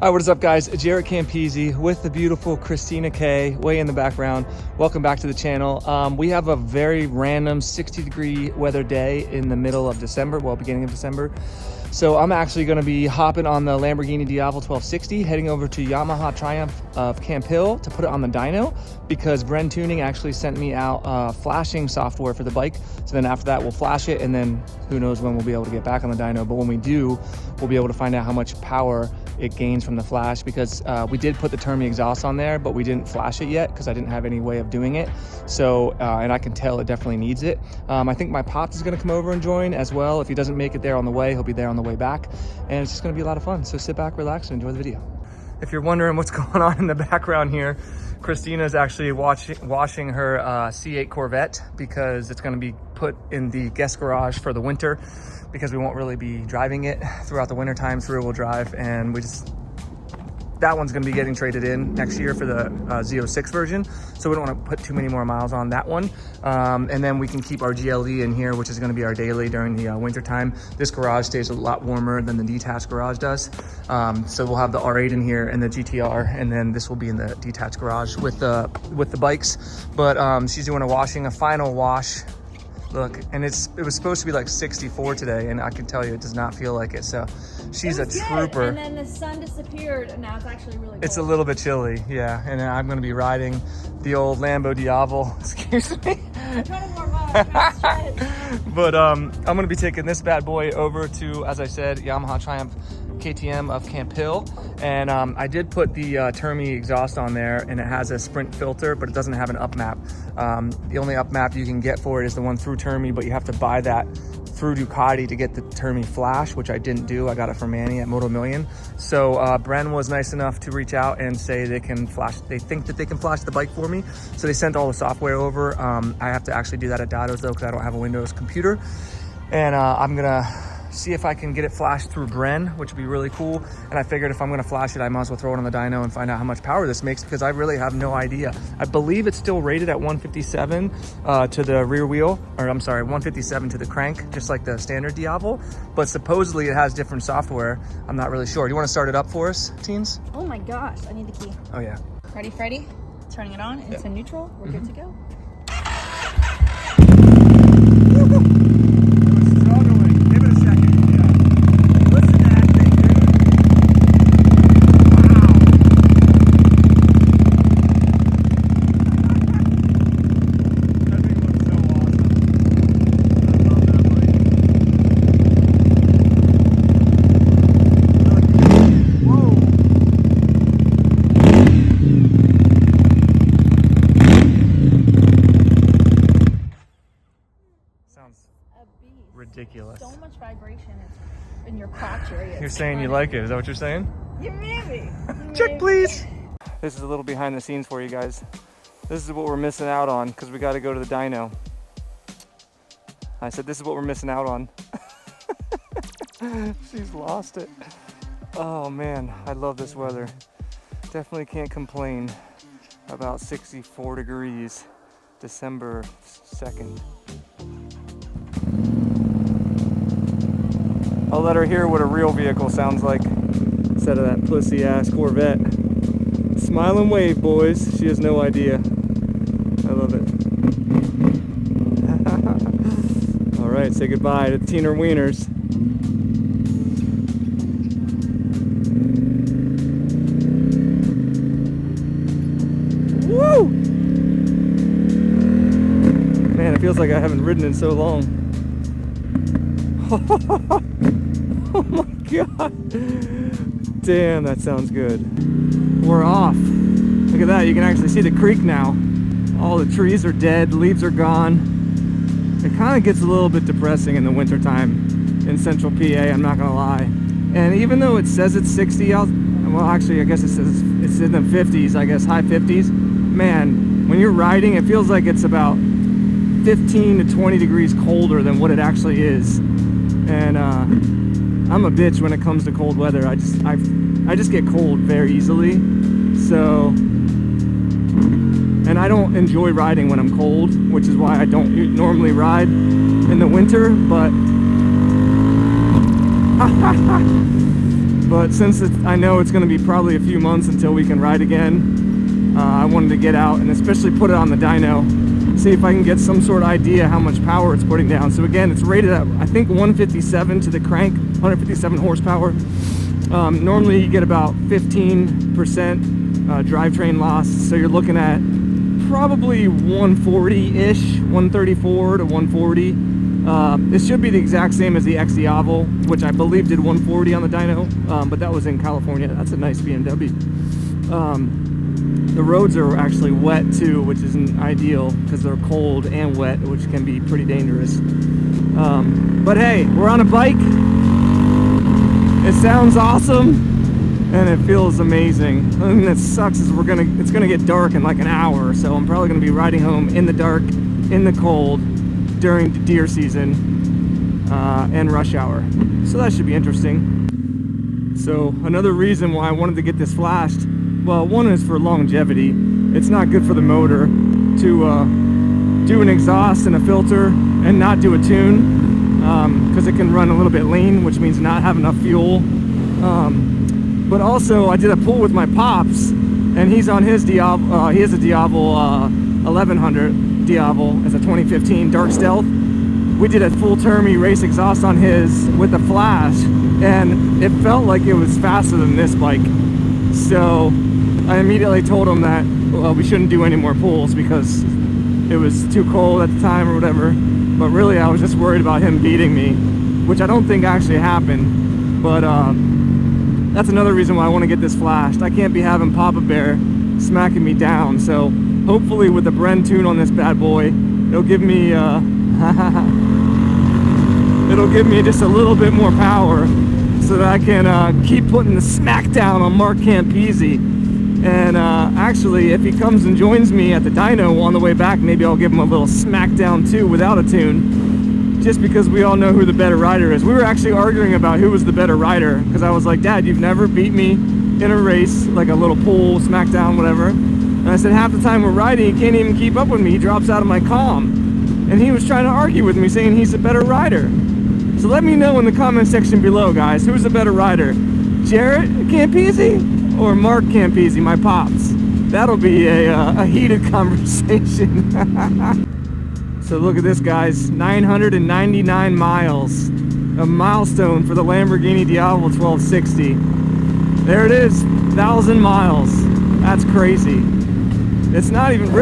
All right, what is up, guys? JaretCampisi with the beautiful Christina K way in the background. Welcome back to the channel. We have a very random 60-degree weather day in the middle of December, well, beginning of December. So I'm actually going to be hopping on the Lamborghini Diavel 1260, heading over to Yamaha Triumph of Camp Hill to put it on the dyno, because Bren Tuning actually sent me out flashing software for the bike. So then after that, we'll flash it, and then who knows when we'll be able to get back on the dyno. But when we do, we'll be able to find out how much power it gains from the flash, because we did put the Termi exhaust on there, but we didn't flash it yet because I didn't have any way of doing it. So, and I can tell it definitely needs it. I think my Pops is gonna come over and join as well. If he doesn't make it there on the way, he'll be there on the way back. And it's just gonna be a lot of fun. So sit back, relax, and enjoy the video. If you're wondering what's going on in the background here, Christina is actually washing her C8 Corvette, because it's gonna be put in the guest garage for the winter, because we won't really be driving it throughout the winter time. It's rear-wheel drive, and that one's gonna be getting traded in next year for the Z06 version. So we don't wanna put too many more miles on that one. And then we can keep our GLE in here, which is gonna be our daily during the winter time. This garage stays a lot warmer than the detached garage does. So we'll have the R8 in here and the GTR, and then this will be in the detached garage with the bikes. But she's doing a final wash. Look, and it was supposed to be like 64 today, and I can tell you it does not feel like it. So she's a trooper. And then the sun disappeared, and now it's actually really cold. It's a little bit chilly, yeah. And I'm gonna be riding the old Lambo Diavel. Excuse me. I'm trying to warm up. I'm trying to stretch. But I'm gonna be taking this bad boy over to, as I said, Yamaha Triumph KTM of Camp Hill. And I did put the Termi exhaust on there, and it has a sprint filter, but it doesn't have an up map. The only up map you can get for it is the one through Termi, but you have to buy that through Ducati to get the Termi flash, which I didn't do. I got it from Manny at Moto Million. So Bren was nice enough to reach out and say they can flash, they think that they can flash the bike for me. So they sent all the software over. I have to actually do that at Dyno's though, because I don't have a Windows computer. And I'm gonna see if I can get it flashed through Bren, which would be really cool. And I figured if I'm gonna flash it, I might as well throw it on the dyno and find out how much power this makes, because I really have no idea. I believe it's still rated at 157 to the rear wheel, or I'm sorry, 157 to the crank, just like the standard Diavel. But supposedly it has different software. I'm not really sure. Do you wanna start it up for us, teens? Oh my gosh, I need the key. Oh yeah. Ready, Freddy? Turning it on into neutral. We're good to go. Ridiculous. So much vibration in your crotch area. You're saying you like it? Is that what you're saying? You made me. Check, please. This is a little behind the scenes for you guys. This is what we're missing out on, because we got to go to the dyno. I said this is what we're missing out on. She's lost it. Oh man, I love this weather. Definitely can't complain about 64 degrees, December 2nd. I'll let her hear what a real vehicle sounds like instead of that pussy ass Corvette. Smile and wave, boys. She has no idea. I love it. All right, say goodbye to the Teener Wieners. Woo! Man, it feels like I haven't ridden in so long. Oh my god. Damn, that sounds good. We're off. Look at that, you can actually see the creek now. All the trees are dead, leaves are gone. It kind of gets a little bit depressing in the wintertime in central PA, I'm not gonna lie. And even though it says it's 60 out, well actually I guess it says it's in the 50s, I guess high 50s. Man, when you're riding, it feels like it's about 15 to 20 degrees colder than what it actually is. And I'm a bitch when it comes to cold weather. I just get cold very easily. So, and I don't enjoy riding when I'm cold, which is why I don't normally ride in the winter. But But since I know it's going to be probably a few months until we can ride again, I wanted to get out and especially put it on the dyno, see if I can get some sort of idea how much power it's putting down. So again, it's rated at, I think, 157 to the crank, 157 horsepower. Normally you get about 15% drivetrain loss, so you're looking at probably 140-ish, 134 to 140. This should be the exact same as the X Diavel, which I believe did 140 on the dyno, but that was in California. That's a nice BMW. The roads are actually wet too, which isn't ideal because they're cold and wet, which can be pretty dangerous. But hey, we're on a bike. It sounds awesome and it feels amazing. The thing that sucks is it's gonna get dark in like an hour, so I'm probably gonna be riding home in the dark, in the cold, during the deer season and rush hour. So that should be interesting. So another reason why I wanted to get this flashed, well, one is for longevity. It's not good for the motor to do an exhaust and a filter and not do a tune, because it can run a little bit lean, which means not have enough fuel. But also I did a pull with my pops, and he's on his Diavel, he has a Diavel 1100 Diavel as a 2015 Dark Stealth. We did a full termy race exhaust on his with a flash, and it felt like it was faster than this bike. So I immediately told him that, well, we shouldn't do any more pulls because it was too cold at the time or whatever. But really I was just worried about him beating me, which I don't think actually happened. But that's another reason why I want to get this flashed. I can't be having Papa Bear smacking me down. So hopefully with the Bren tune on this bad boy, it'll give me it'll give me just a little bit more power so that I can keep putting the smack down on Mark Campisi. And actually, if he comes and joins me at the dyno on the way back, maybe I'll give him a little smack down too without a tune, just because we all know who the better rider is. We were actually arguing about who was the better rider, because I was like, Dad, you've never beat me in a race, like a little pull, smack down, whatever. And I said, half the time we're riding, he can't even keep up with me. He drops out of my comm. And he was trying to argue with me, saying he's a better rider. So let me know in the comment section below, guys, who's the better rider? JaretCampisi or Mark Campisi, my pops? That'll be a heated conversation. So look at this, guys, 999 miles. A milestone for the Lamborghini Diavel 1260. There it is, 1,000 miles. That's crazy. It's not even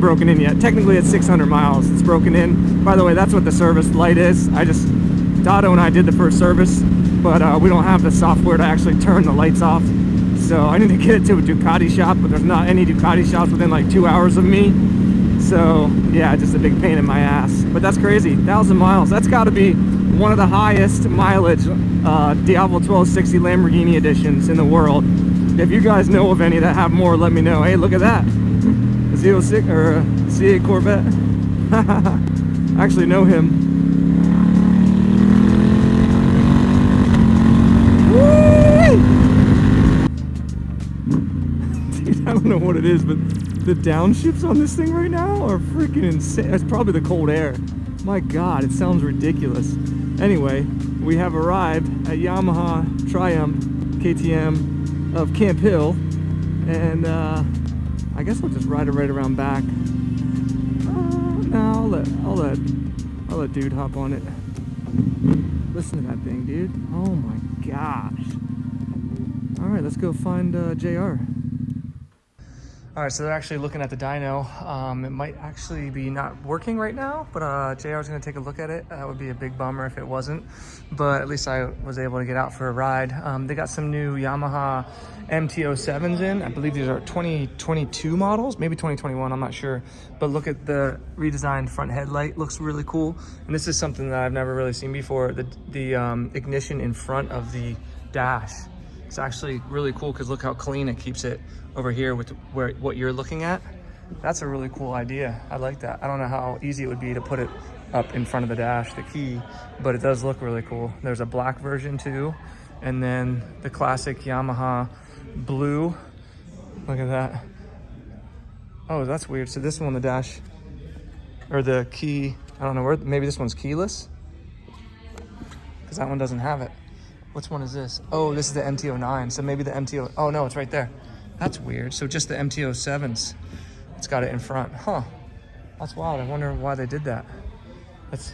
broken in yet. Technically it's 600 miles. It's broken in. By the way, that's what the service light is. Dotto and I did the first service, but we don't have the software to actually turn the lights off. So I need to get it to a Ducati shop, but there's not any Ducati shops within like 2 hours of me. So yeah, just a big pain in my ass. But that's crazy, 1,000 miles. That's gotta be one of the highest mileage Diavel 1260 Lamborghini editions in the world. If you guys know of any that have more, let me know. Hey, look at that. A Z06 or a C8 Corvette. I actually know him. Dude, I don't know what it is, but the downshifts on this thing right now are freaking insane. It's probably the cold air. My God, it sounds ridiculous. Anyway, we have arrived at Yamaha Triumph KTM of Camp Hill, and I guess I'll just ride it right around back. No, I'll let dude hop on it. Listen to that thing, dude. Oh my gosh. All right, let's go find JR. All right, so they're actually looking at the dyno. It might actually be not working right now, but JR's gonna take a look at it. That would be a big bummer if it wasn't, but at least I was able to get out for a ride. They got some new Yamaha MT-07s in. I believe these are 2022 models, maybe 2021, I'm not sure. But look at the redesigned front headlight, looks really cool. And this is something that I've never really seen before, the ignition in front of the dash. It's actually really cool because look how clean it keeps it over here with what you're looking at. That's a really cool idea. I like that. I don't know how easy it would be to put it up in front of the dash, the key, but it does look really cool. There's a black version too, and then the classic Yamaha blue. Look at that. Oh, that's weird. So this one, the dash, or the key, I don't know where, maybe this one's keyless, because that one doesn't have it. Which one is this? Oh, this is the MT-09. So maybe the MT-0, oh no, it's right there. That's weird. So just the MT-07s. It's got it in front. Huh. That's wild. I wonder why they did that. That's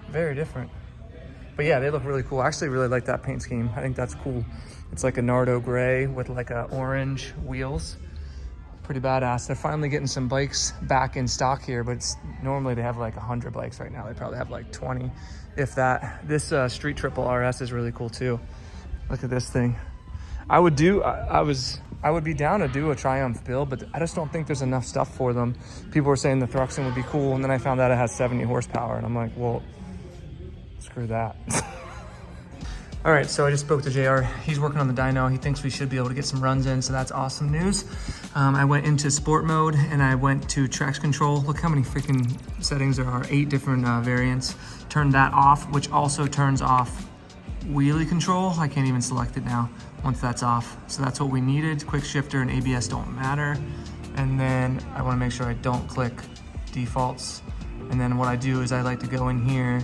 very different. But yeah, they look really cool. I actually really like that paint scheme. I think that's cool. It's like a Nardo gray with like a orange wheels. Pretty badass. They're finally getting some bikes back in stock here, but normally they have like 100 bikes right now. They probably have like 20, if that. This Street Triple RS is really cool too. Look at this thing. I would be down to do a Triumph build, but I just don't think there's enough stuff for them. People were saying the Thruxton would be cool, and then I found out it has 70 horsepower, and I'm like, well, screw that. All right, so I just spoke to JR. He's working on the dyno. He thinks we should be able to get some runs in, so that's awesome news. I went into sport mode and I went to traction control. Look how many freaking settings there are, 8 different variants. Turned that off, which also turns off wheelie control. I can't even select it now once that's off. So that's what we needed. Quick shifter and ABS don't matter. And then I wanna make sure I don't click defaults. And then what I do is I like to go in here,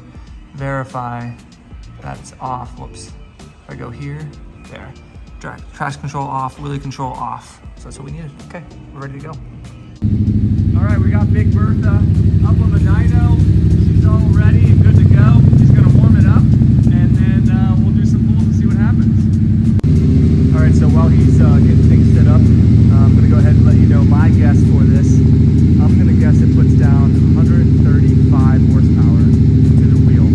verify that's off. Whoops. If I go here, there. Traction control off, wheelie control off. So that's what we needed. Okay, we're ready to go. All right, we got Big Bertha up on the dyno. She's all ready and good to go. She's gonna warm it up, and then we'll do some pulls and see what happens. All right, so while he's getting things set up, I'm gonna go ahead and let you know my guess for this. I'm gonna guess it puts down 135 horsepower to the wheel.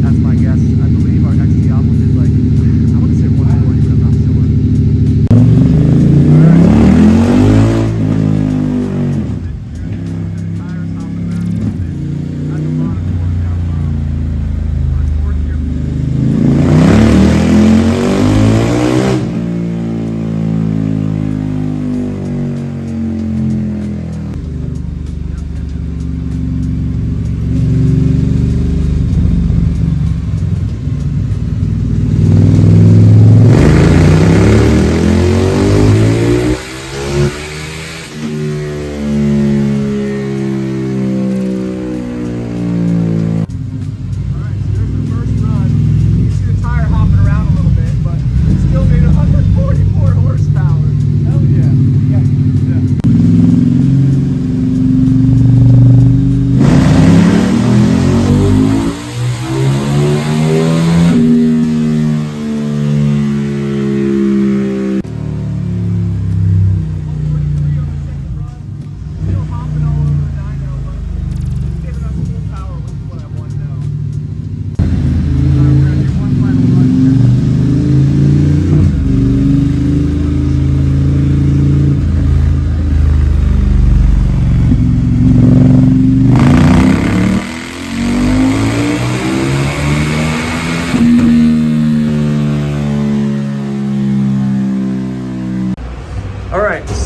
That's my guess. I believe our XT Diavel did like, I want to say 140, but I'm not sure.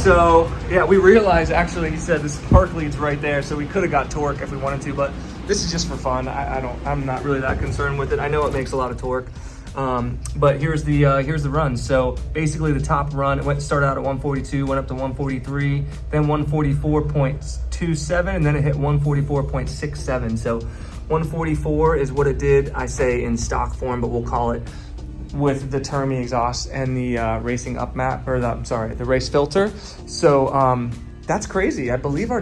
So yeah, we realized actually, he said this park leads right there, so we could have got torque if we wanted to, but this is just for fun. I'm not really that concerned with it. I know it makes a lot of torque, but here's the run. So basically the top run, it started out at 142, went up to 143, then 144.27, and then it hit 144.67. So 144 is what it did, I say in stock form, but we'll call it with the Termi exhaust and the racing up map, or the race filter. So that's crazy. I believe our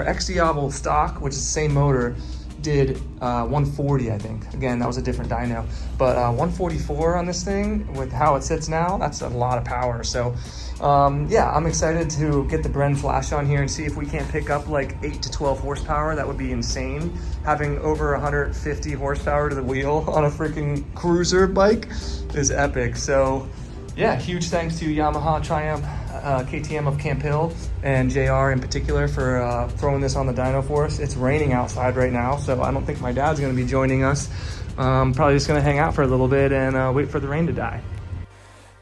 X Diavel stock, which is the same motor, did 140, I think. Again, that was a different dyno, but 144 on this thing with how it sits now, that's a lot of power. So yeah, I'm excited to get the Bren flash on here and see if we can't pick up like 8 to 12 horsepower. That would be insane. Having over 150 horsepower to the wheel on a freaking cruiser bike is epic. So yeah, huge thanks to Yamaha, Triumph, KTM of Camp Hill, and JR in particular for throwing this on the dyno for us. It's raining outside right now, so I don't think my dad's gonna be joining us. Probably just gonna hang out for a little bit and wait for the rain to die.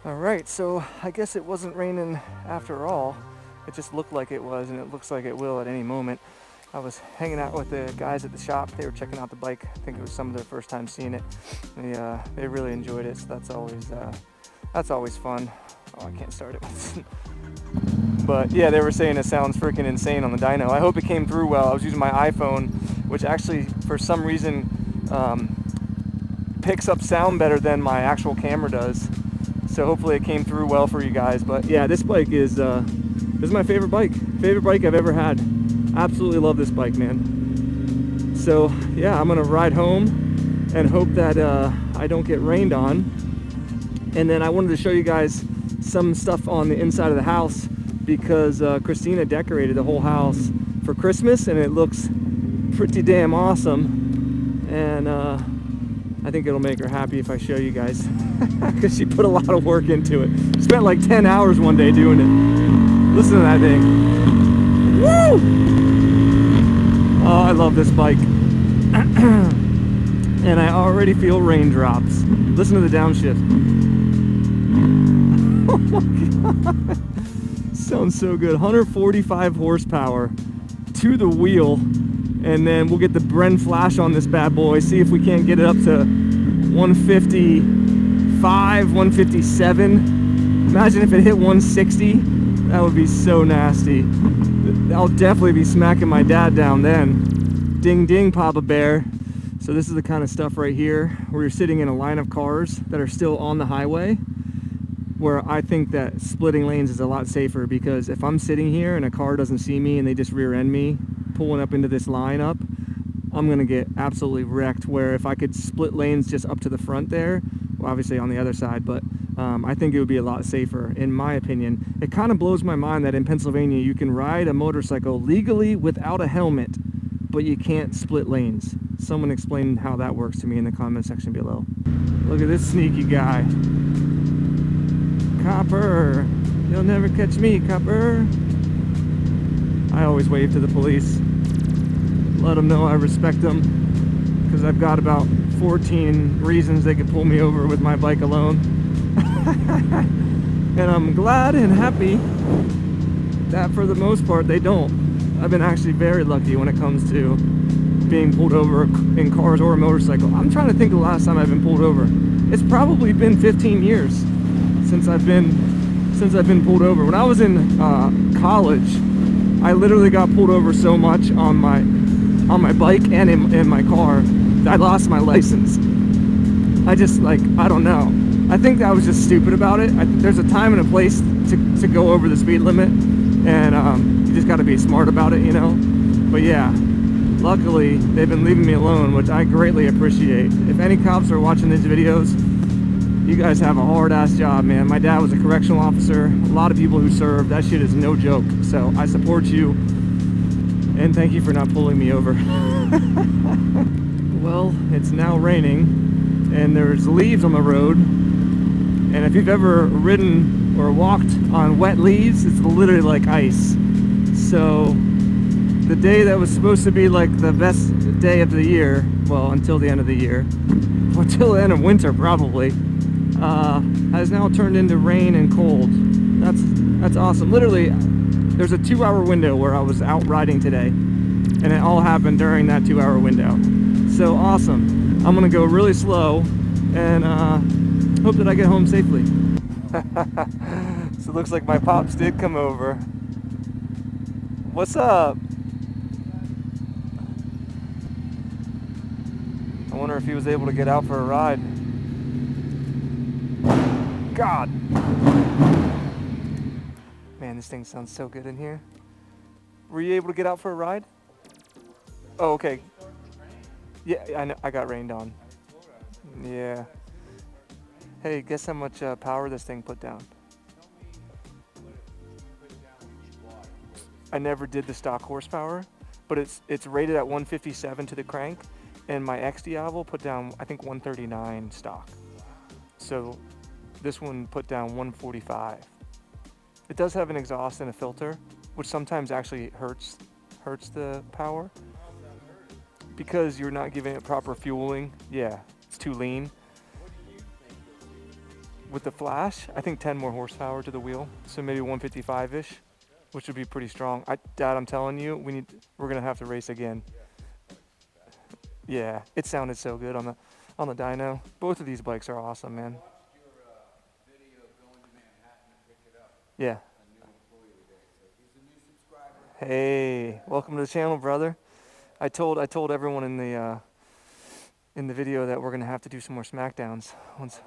All right, so I guess it wasn't raining after all. It just looked like it was, and it looks like it will at any moment. I was hanging out with the guys at the shop. They were checking out the bike. I think it was some of their first time seeing it. They really enjoyed it, so that's always fun. Oh, I can't start it. But yeah, they were saying it sounds freaking insane on the dyno. I hope it came through well. I was using my iPhone, which actually for some reason picks up sound better than my actual camera does. So hopefully it came through well for you guys. But yeah, this bike is my favorite bike I've ever had. Absolutely love this bike, man. So yeah, I'm gonna ride home and hope that I don't get rained on. And then I wanted to show you guys some stuff on the inside of the house, because Christina decorated the whole house for Christmas and it looks pretty damn awesome. And I think it'll make her happy if I show you guys, because she put a lot of work into it. Spent like 10 hours one day doing it. Listen to that thing. Woo! Oh, I love this bike. And I already feel raindrops. Listen to the downshift. Oh my God. Sounds so good. 145 horsepower to the wheel. And then we'll get the Bren flash on this bad boy. See if we can't get it up to 155, 157. Imagine if it hit 160. That would be so nasty. I'll definitely be smacking my dad down then. Ding ding, Papa Bear. So this is the kind of stuff right here where you're sitting in a line of cars that are still on the highway, where I think that splitting lanes is a lot safer, because if I'm sitting here and a car doesn't see me and they just rear end me pulling up into this lineup, I'm gonna get absolutely wrecked. Where if I could split lanes just up to the front there, well, obviously on the other side, but I think it would be a lot safer, in my opinion. It kind of blows my mind that in Pennsylvania you can ride a motorcycle legally without a helmet, but you can't split lanes. Someone explain how that works to me in the comment section below. Look at this sneaky guy. Copper, you'll never catch me, copper. I always wave to the police. Let them know I respect them, because I've got about 14 reasons they could pull me over with my bike alone. And I'm glad and happy that for the most part they don't. I've been actually very lucky when it comes to being pulled over in cars or a motorcycle. I'm trying to think of the last time I've been pulled over. It's probably been 15 years since I've been pulled over. When I was in college, I literally got pulled over so much on my bike and in my car that I lost my license. I just, like, I don't know. I think I was just stupid about it. There's a time and a place to go over the speed limit, and you just got to be smart about it, you know. But yeah, luckily they've been leaving me alone, which I greatly appreciate. If any cops are watching these videos, you guys have a hard-ass job, man. My dad was a correctional officer. A lot of people who serve, that shit is no joke. So I support you, and thank you for not pulling me over. Well, it's now raining, and there's leaves on the road. And if you've ever ridden or walked on wet leaves, it's literally like ice. So the day that was supposed to be like the best day of the year, well, until the end of the year, until the end of winter probably, has now turned into rain and cold. That's awesome. Literally, there's a 2-hour window where I was out riding today, and it all happened during that 2-hour window. So awesome. I'm gonna go really slow and hope that I get home safely. So it looks like my pops did come over. What's up? I wonder if he was able to get out for a ride. God. Man, this thing sounds so good in here. Were you able to get out for a ride? Oh, okay. Yeah, I know. I got rained on. Yeah. Hey, guess how much power this thing put down? I never did the stock horsepower, but it's rated at 157 to the crank, and my X Diavel put down, I think, 139 stock. So this one put down 145. It does have an exhaust and a filter, which sometimes actually hurts the power, because you're not giving it proper fueling. Yeah, it's too lean. With the flash, I think 10 more horsepower to the wheel, so maybe 155-ish, which would be pretty strong. Dad, I'm telling you, we're gonna have to race again. Yeah, it sounded so good on the dyno. Both of these bikes are awesome, man. Yeah. Hey, welcome to the channel, brother. I told everyone in in the video that we're gonna have to do some more smackdowns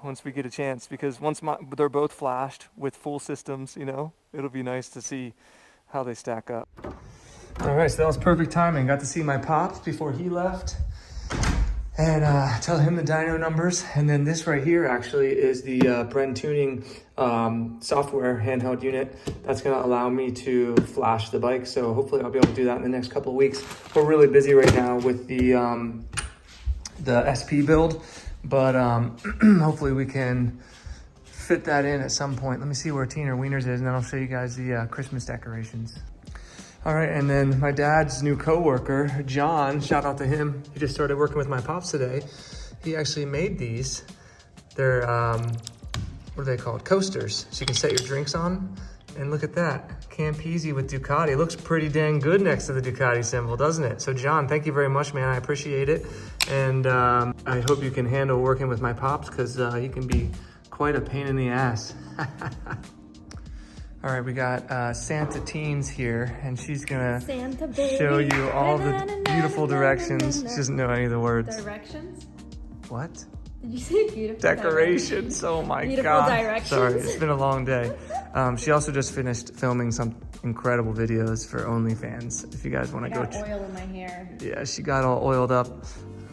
once we get a chance, because once they're both flashed with full systems, you know, it'll be nice to see how they stack up. All right, so that was perfect timing. Got to see my pops before he left and tell him the dyno numbers. And then this right here actually is the Bren Tuning software handheld unit that's gonna allow me to flash the bike. So hopefully I'll be able to do that in the next couple of weeks. We're really busy right now with the SP build, but hopefully we can fit that in at some point. Let me see where Tina Wieners is, and then I'll show you guys the Christmas decorations. All right, and then my dad's new coworker, John, shout out to him. He just started working with my pops today. He actually made these. They're, what are they called? Coasters. So you can set your drinks on. And look at that, Campisi with Ducati. Looks pretty dang good next to the Ducati symbol, doesn't it? So John, thank you very much, man. I appreciate it. And I hope you can handle working with my pops, because he can be quite a pain in the ass. All right, we got Santa Teens here, and she's gonna show you all the beautiful directions. She doesn't know any of the words. Directions? What? Did you say beautiful decorations? Oh my beautiful God. Directions. Sorry, it's been a long day. She also just finished filming some incredible videos for OnlyFans. If you guys want to go. I got oil in my hair. Yeah, she got all oiled up.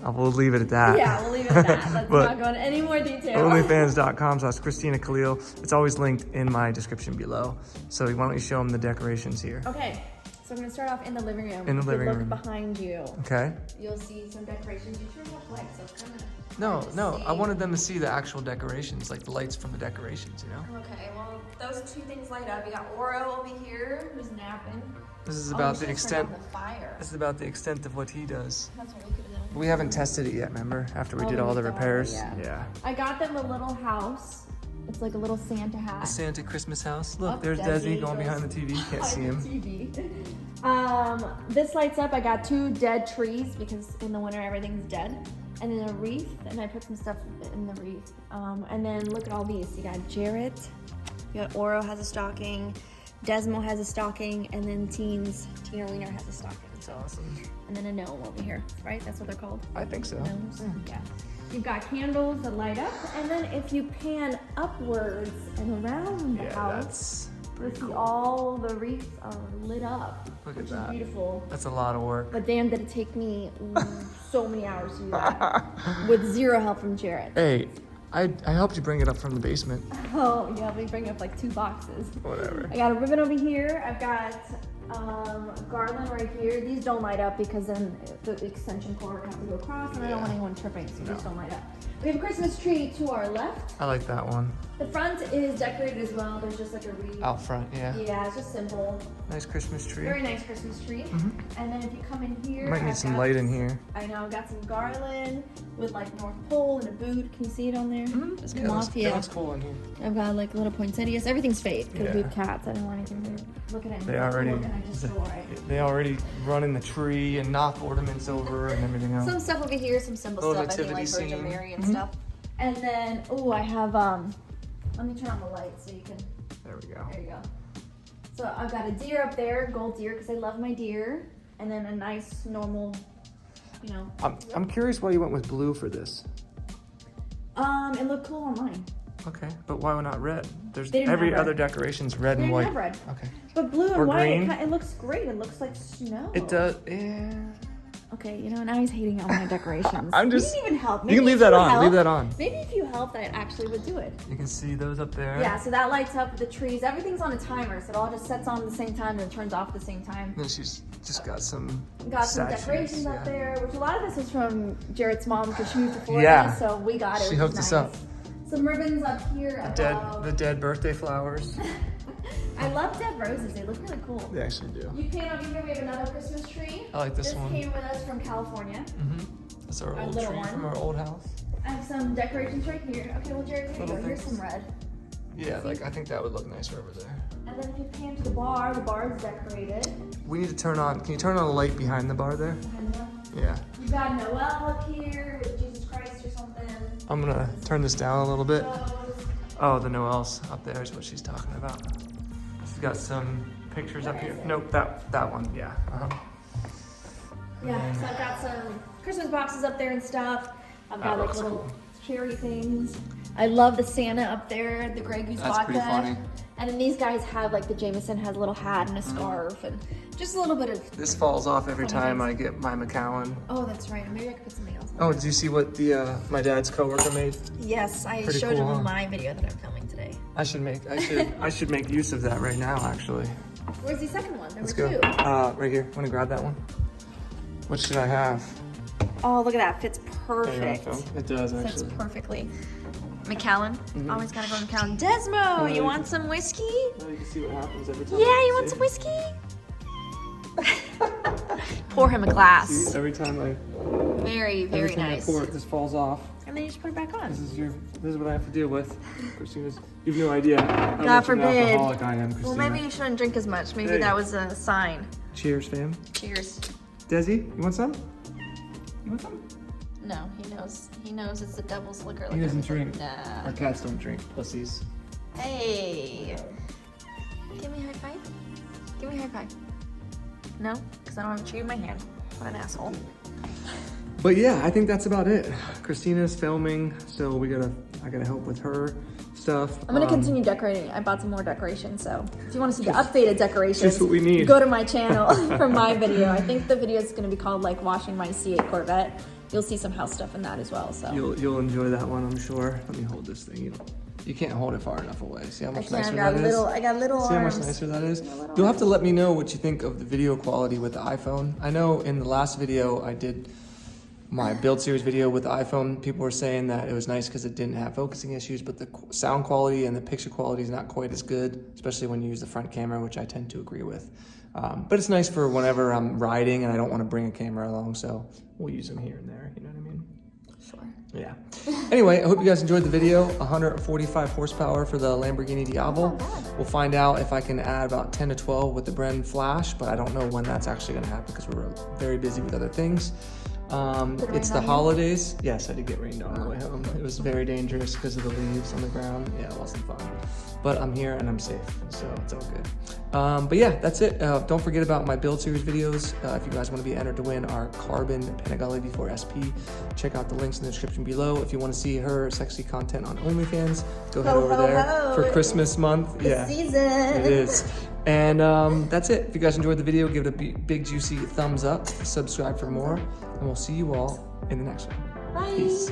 We'll leave it at that. Yeah, we'll leave it at that. Let's not go into any more detail. Onlyfans.com/Christina Khalil. It's always linked in my description below. So why don't you show them the decorations here? Okay, so I'm gonna start off in the living room. In the living room. Look behind you. Okay. You'll see some decorations. You turn off lights, so it's kind of No, I wanted them to see the actual decorations, like the lights from the decorations, you know? Okay, well, those two things light up. You got Oro over here, who's napping. This is about the extent. The fire. This is about the extent of what he does. That's what we could have done. We haven't tested it yet, remember? After we did all the repairs. Yeah. I got them a little house. It's like a little Santa hat. A Santa Christmas house. Look, Oh, there's Desi going behind the TV. You can't see him. This lights up. I got 2 dead trees because in the winter everything's dead. And then a wreath, and I put some stuff in the wreath. And then look at all these. You got Jaret, you got Oro has a stocking, Desmo has a stocking, and then Tina Wiener has a stocking. That's awesome. And then a gnome over here, right? That's what they're called? I think so. Gnomes, yeah. You've got candles that light up, and then if you pan upwards and around the house, you'll see all the wreaths are lit up. Look at which that. is beautiful. That's a lot of work. But damn, did it take me so many hours to do that with zero help from Jaret. Hey, I helped you bring it up from the basement. Oh yeah, we bring up like 2 boxes. Whatever. I got a ribbon over here. I've got garland right here. These don't light up because then the extension cord has to go across, and I don't want anyone tripping, so these don't light up. We have a Christmas tree to our left. I like that one. The front is decorated as well. There's just like a wreath. Out front, yeah. Yeah, it's just simple. Nice Christmas tree. Very nice Christmas tree. And then if you come in here, Might need some light in here. I know, I've got some garland with like North Pole and a boot. Can you see it on there? That's Some good. mafia. That looks cool in here. I've got like little poinsettias. Everything's fake because we have Yeah. cats. I don't want anything to look at anything. They already, and I destroy. they already run in the tree and knock ornaments over and everything else. Some stuff over here, some simple Little stuff. I think like nativity Virgin scene. Mary and stuff. And then, oh, I have, let me turn on the light so you can, There we go. there you go. So I've got a deer up there, gold deer, because I love my deer. And then a nice, normal, you know. I'm curious why you went with blue for this. It looked cool on mine. Okay, but why not red? There's They didn't every have red. other decoration's red They and didn't white. have red. Okay. But blue Or and white, green. it looks great. It looks like snow. It does. Yeah. Okay, you know, now he's hating on my decorations. I'm just. You didn't even help. You Maybe can leave if that you on. helped- Leave that on. Maybe if you helped, I actually would do it. You can see those up there. Yeah, so that lights up the trees. Everything's on a timer, so it all just sets on at the same time and turns off at the same time. And then she's just got some. Got some statues, decorations up yeah. there, which a lot of this is from Jaret's mom because she moved to Florida, Yeah. so we got it. She which hooked is us nice. up. Some ribbons up here above. The dead birthday flowers. I love dead roses. They look really cool. They actually do. You can over here. We have another Christmas tree. I like this one. Came with us from California. That's our Our old little tree one. from our old house. I have some decorations right here. Okay, well, Jared, here you Little go. Here's things. some red. Yeah, like I think that would look nicer over there. And then if you pan to the bar is decorated. We need to turn on. Can you turn on a light behind the bar there? And Yeah. you've got Noel up here with Jesus Christ or something. I'm gonna turn this down a little bit. So, Oh, the Noel's up there is what she's talking about. She's got some pictures up here. Nope, that one. Yeah. yeah, so I've got some Christmas boxes up there and stuff. I've got like little cherry things. I love the Santa up there, the Grey Goose vodka. That's pretty funny. And then these guys have like the Jameson has a little hat and a scarf and just a little bit of. This falls off every time I get my Macallan. Oh, that's right. Maybe I could put something else on. Oh, did you see what the my dad's coworker made? Yes, I Pretty showed cool, him huh? my video that I'm filming today. I should make use of that right now, actually. Where's the second one? There Let's were go. two. Right here. Want to grab that one? What should I have? Oh, look at that. Fits There you perfect. go, Phil. It does Fits actually. perfectly. Macallan. Always gotta go to Macallan. Desmo, you want some whiskey? Now you can see what happens every time. Yeah, you want some whiskey? Pour him a glass. See, every time I Very, very nice. pour it, this falls off. And then you just put it back on. This is what I have to deal with. Christina's, you've no idea how God much of an forbid. alcoholic I am, Christina. Well, maybe you shouldn't drink as much. Maybe Hey. that was a sign. Cheers, fam. Cheers. Desi, you want some? You want some? No, he knows. He knows it's the devil's liquor. He doesn't drink. Nah. Our cats don't drink, pussies. Hey. Give me a high five. Give me a high five. No, because I don't have a tree in my hand. What an asshole. But yeah, I think that's about it. Christina's filming, so I gotta help with her stuff. I'm gonna continue decorating. I bought some more decorations, so if you want to see the updated decorations, just what we need. Go to my channel for my video. I think the video is gonna be called like washing my C8 Corvette. You'll see some house stuff in that as well. So You'll enjoy that one, I'm sure. Let me hold this thing. You can't hold it far enough away. See how much nicer that is? I got little See how much arms. nicer that is? You'll have to let me know what you think of the video quality with the iPhone. I know in the last video I did my build series video with the iPhone, people were saying that it was nice because it didn't have focusing issues, but the sound quality and the picture quality is not quite as good, especially when you use the front camera, which I tend to agree with. But it's nice for whenever I'm riding and I don't want to bring a camera along, so we'll use them here and there, you know what I mean? Sure. Yeah. Anyway, I hope you guys enjoyed the video. 145 horsepower for the Lamborghini Diavel. We'll find out if I can add about 10 to 12 with the Bren Flash, but I don't know when that's actually going to happen because we're very busy with other things. It's the holidays. Yes, I did get rained on the way home. It was very dangerous because of the leaves on the ground. Yeah, it wasn't fun. But I'm here and I'm safe, so it's all good. But yeah, that's it. Don't forget about my build series videos. If you guys want to be entered to win our Carbon Panigale V4 SP, check out the links in the description below. If you want to see her sexy content on OnlyFans, go head over there for Christmas month. Yeah, season. It is. And that's it. If you guys enjoyed the video, give it a big juicy thumbs up, subscribe for more, and we'll see you all in the next one. Bye. Peace.